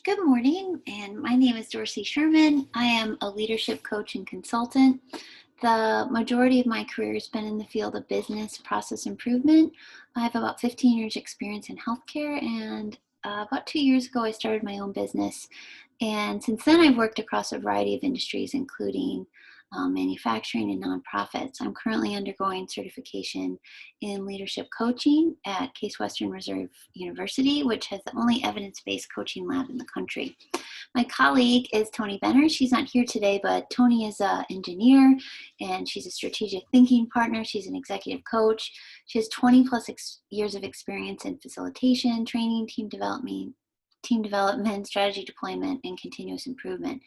Good morning, and my name is Dorsey Sherman. I am a leadership coach and consultant. The majority of my career has been in the field of business process improvement. I have about 15 years experience in healthcare, and about 2 years ago I started my own business. And since then I've worked across a variety of industries, including manufacturing and nonprofits. I'm currently undergoing certification in leadership coaching at Case Western Reserve University, which has the only evidence-based coaching lab in the country. My colleague is Toni Benner. She's not here today, but Toni is an engineer and she's a strategic thinking partner. She's an executive coach. She has 20 plus years of experience in facilitation, training, team development, strategy deployment, and continuous improvement.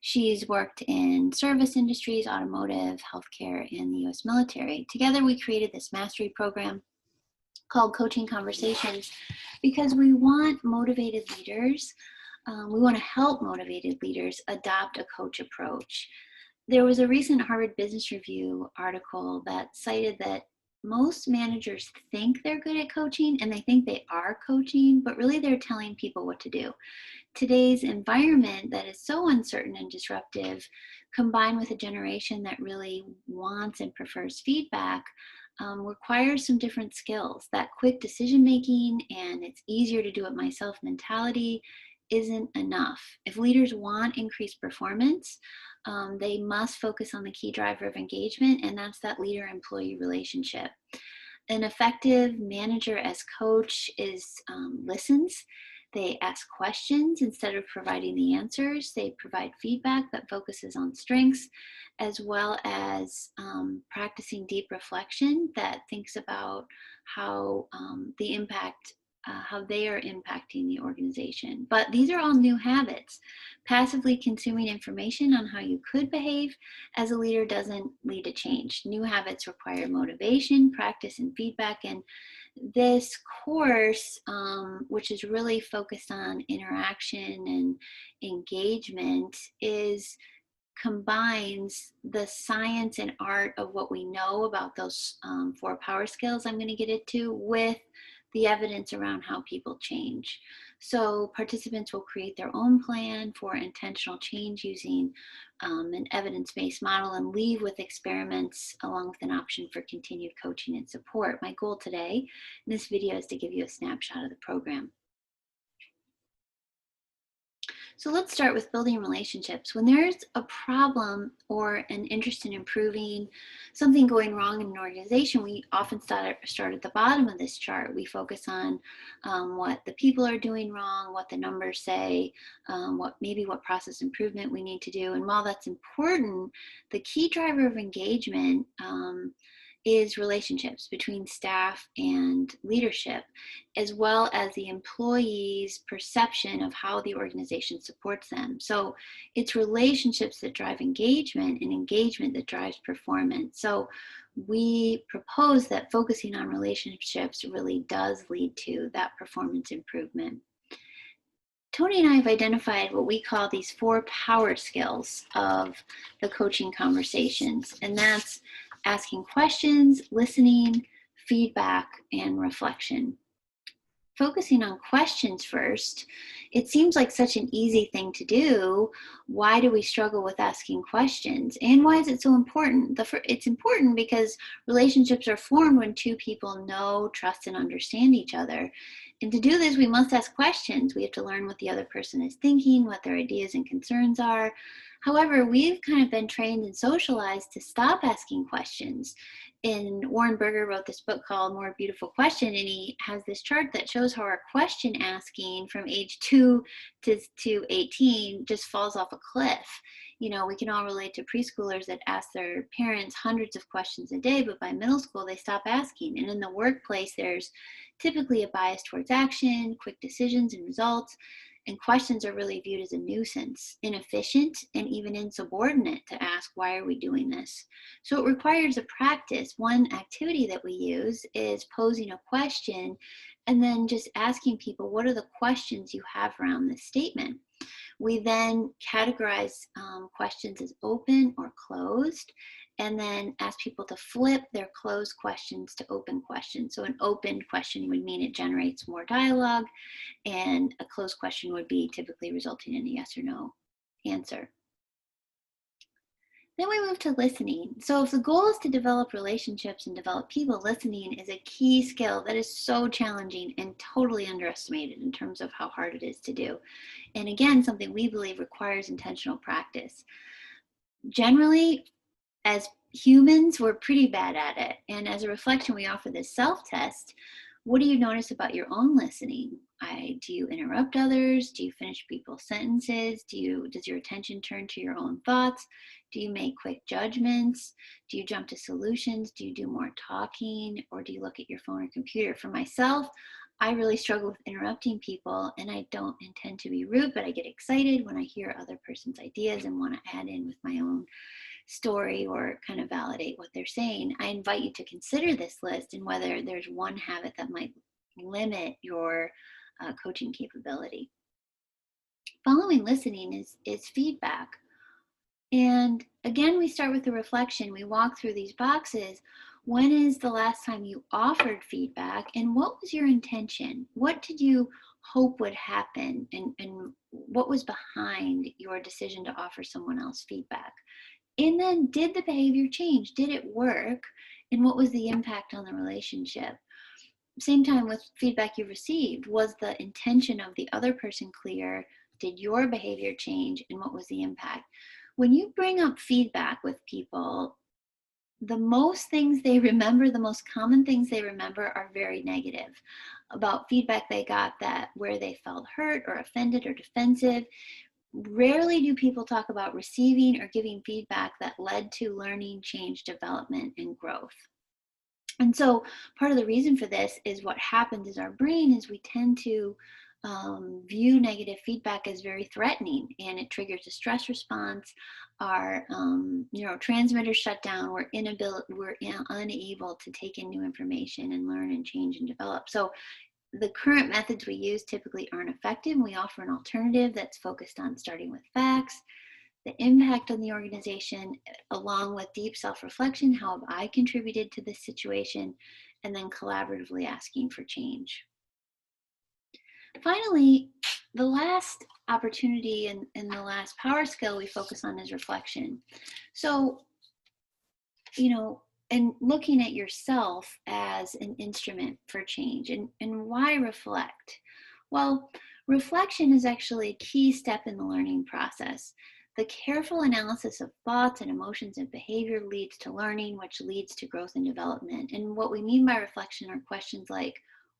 She's worked in service industries, automotive, healthcare, and the US military. Together, we created this mastery program called Coaching Conversations because we want motivated leaders. We want to help motivated leaders adopt a coach approach. There was a recent Harvard Business Review article that cited that most managers think they're good at coaching and they think they are coaching, but really they're telling people what to do. Today's environment that is so uncertain and disruptive, combined with a generation that really wants and prefers feedback, requires some different skills. That quick decision making and it's easier to do it myself mentality isn't enough. If leaders want increased performance, they must focus on the key driver of engagement, and that's that leader-employee relationship. An effective manager as coach listens. They ask questions instead of providing the answers. They provide feedback that focuses on strengths, as well as practicing deep reflection that thinks about how how they are impacting the organization. But these are all new habits. Passively consuming information on how you could behave as a leader doesn't lead to change. New habits require motivation, practice, and feedback. And this course, which is really focused on interaction and engagement, combines the science and art of what we know about those 4 power skills I'm going to get into with the evidence around how people change. So participants will create their own plan for intentional change using an evidence-based model and leave with experiments along with an option for continued coaching and support. My goal today in this video is to give you a snapshot of the program. So let's start with building relationships. When there's a problem or an interest in improving, something going wrong in an organization, we often start at the bottom of this chart. We focus on what the people are doing wrong, what the numbers say, what process improvement we need to do. And while that's important, the key driver of engagement is relationships between staff and leadership, as well as the employees' perception of how the organization supports them. So it's relationships that drive engagement and engagement that drives performance. So we propose that focusing on relationships really does lead to that performance improvement. Toni and I have identified what we call these 4 power skills of the coaching conversations, and that's asking questions, listening, feedback, and reflection. Focusing on questions first, it seems like such an easy thing to do. Why do we struggle with asking questions? And why is it so important? It's important because relationships are formed when 2 people know, trust, and understand each other. And to do this, we must ask questions. We have to learn what the other person is thinking, what their ideas and concerns are. However, we've kind of been trained and socialized to stop asking questions. And Warren Berger wrote this book called More Beautiful Question, and he has this chart that shows how our question asking from age 2 to 18 just falls off a cliff. You know, we can all relate to preschoolers that ask their parents hundreds of questions a day, but by middle school, they stop asking. And in the workplace, there's typically a bias towards action, quick decisions, and results. And questions are really viewed as a nuisance, inefficient, and even insubordinate to ask, why are we doing this? So it requires a practice. One activity that we use is posing a question and then just asking people, what are the questions you have around this statement? We then categorize questions as open or closed, and then ask people to flip their closed questions to open questions. So an open question would mean it generates more dialogue, and a closed question would be typically resulting in a yes or no answer. Then we move to listening. So if the goal is to develop relationships and develop people, listening is a key skill that is so challenging and totally underestimated in terms of how hard it is to do. And again, something we believe requires intentional practice. Generally, as humans, we're pretty bad at it. And as a reflection, we offer this self-test. What do you notice about your own listening? Do you interrupt others? Do you finish people's sentences? Does your attention turn to your own thoughts? Do you make quick judgments? Do you jump to solutions? Do you do more talking? Or do you look at your phone or computer? For myself, I really struggle with interrupting people, and I don't intend to be rude, but I get excited when I hear other person's ideas and want to add in with my own story or kind of validate what they're saying. I invite you to consider this list and whether there's one habit that might limit your coaching capability. Following listening is feedback. And again, we start with the reflection. We walk through these boxes. When is the last time you offered feedback, and what was your intention? What did you hope would happen, and what was behind your decision to offer someone else feedback? And then, did the behavior change? Did it work? And what was the impact on the relationship? Same time with feedback you received. Was the intention of the other person clear? Did your behavior change? And what was the impact? When you bring up feedback with people, the most things they remember, the most common things they remember are very negative about feedback they got, that where they felt hurt or offended or defensive. Rarely do people talk about receiving or giving feedback that led to learning, change, development, and growth. And so part of the reason for this is what happens is our brain is we tend to view negative feedback as very threatening, and it triggers a stress response. Our neurotransmitters shut down. We're unable to take in new information and learn and change and develop. So the current methods we use typically aren't effective. We offer an alternative that's focused on starting with facts, the impact on the organization, along with deep self-reflection. How have I contributed to this situation? And then collaboratively asking for change. Finally, the last opportunity and the last power skill we focus on is reflection. So, and looking at yourself as an instrument for change. And why reflect? Well, reflection is actually a key step in the learning process. The careful analysis of thoughts and emotions and behavior leads to learning, which leads to growth and development. And what we mean by reflection are questions like,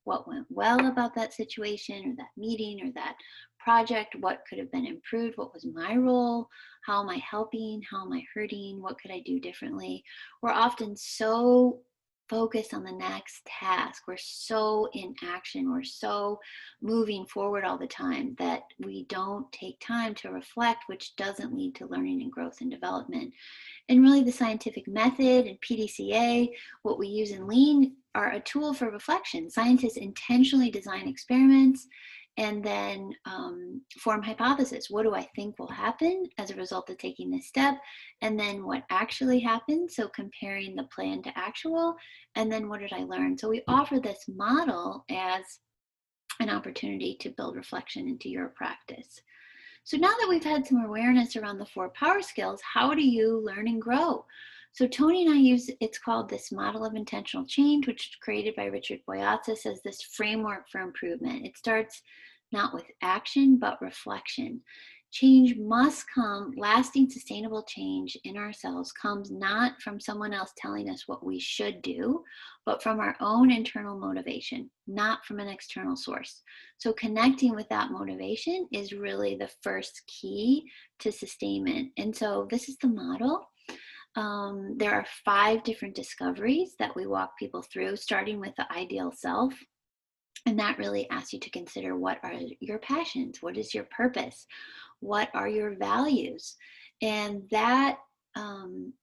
what went well about that situation or that meeting or that project? What could have been improved? What was my role? How am I helping? How am I hurting? What could I do differently? We're often so focused on the next task. We're so in action. We're so moving forward all the time that we don't take time to reflect, which doesn't lead to learning and growth and development. And really, the scientific method and PDCA, what we use in Lean, are a tool for reflection. Scientists intentionally design experiments and then form hypotheses. What do I think will happen as a result of taking this step? And then what actually happened? So comparing the plan to actual, and then what did I learn? So we offer this model as an opportunity to build reflection into your practice. So now that we've had some awareness around the 4 power skills, how do you learn and grow? So Tony and I use, it's called this model of intentional change, which is created by Richard Boyatzis as this framework for improvement. It starts not with action, but reflection. Change must come, lasting sustainable change in ourselves comes not from someone else telling us what we should do, but from our own internal motivation, not from an external source. So connecting with that motivation is really the first key to sustainment. And so this is the model. There are 5 different discoveries that we walk people through, starting with the ideal self. And that really asks you to consider, what are your passions? What is your purpose? What are your values? And that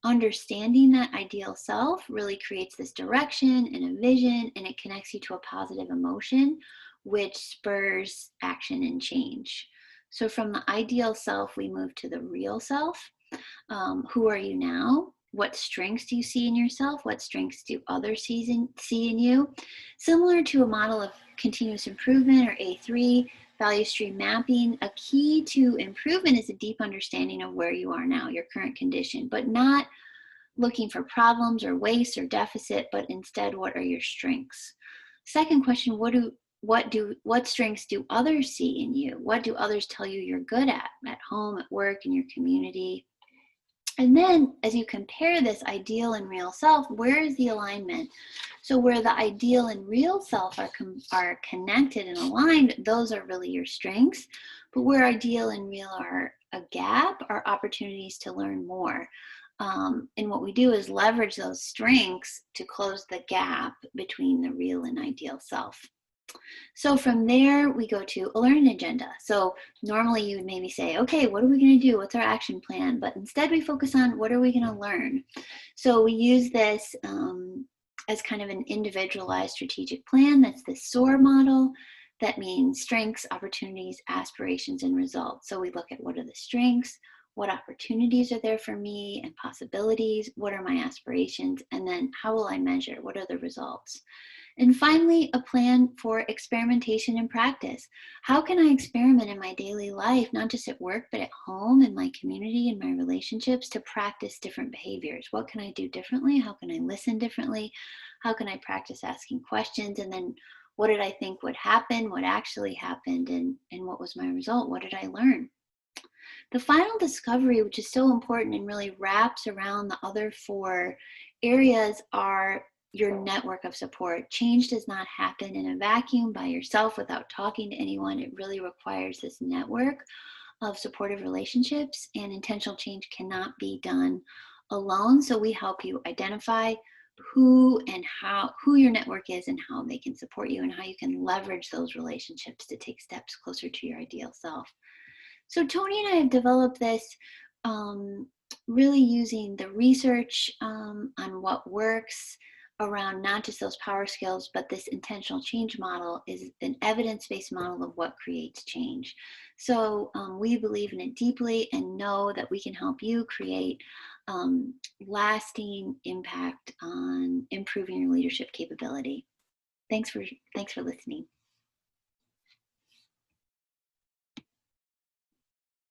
understanding that ideal self really creates this direction and a vision, and it connects you to a positive emotion, which spurs action and change. So from the ideal self, we move to the real self. Who are you now? what strengths do you see in yourself? What strengths do others see in you? Similar to a model of continuous improvement or A3, value stream mapping, a key to improvement is a deep understanding of where you are now, your current condition, but not looking for problems or waste or deficit, but instead, what are your strengths? Second question, what strengths do others see in you? What do others tell you you're good at home, at work, in your community? And then as you compare this ideal and real self, where is the alignment? So where the ideal and real self are connected and aligned, those are really your strengths. But where ideal and real are a gap are opportunities to learn more. And what we do is leverage those strengths to close the gap between the real and ideal self. So from there, we go to a learning agenda. So normally you would maybe say, okay, what are we going to do? What's our action plan? But instead we focus on what are we going to learn? So we use this as kind of an individualized strategic plan. That's the SOAR model. That means strengths, opportunities, aspirations, and results. So we look at what are the strengths, what opportunities are there for me and possibilities, what are my aspirations, and then how will I measure? What are the results? And finally, a plan for experimentation and practice. How can I experiment in my daily life, not just at work, but at home, in my community, in my relationships, to practice different behaviors? What can I do differently? How can I listen differently? How can I practice asking questions? And then what did I think would happen? What actually happened? And what was my result? What did I learn? The final discovery, which is so important and really wraps around the other four areas, are your network of support. Change does not happen in a vacuum by yourself without talking to anyone. It really requires this network of supportive relationships, and intentional change cannot be done alone. So we help you identify who your network is and how they can support you and how you can leverage those relationships to take steps closer to your ideal self. So Tony and I have developed this really using the research on what works around not just those power skills, but this intentional change model is an evidence-based model of what creates change. So we believe in it deeply and know that we can help you create lasting impact on improving your leadership capability. Thanks for listening.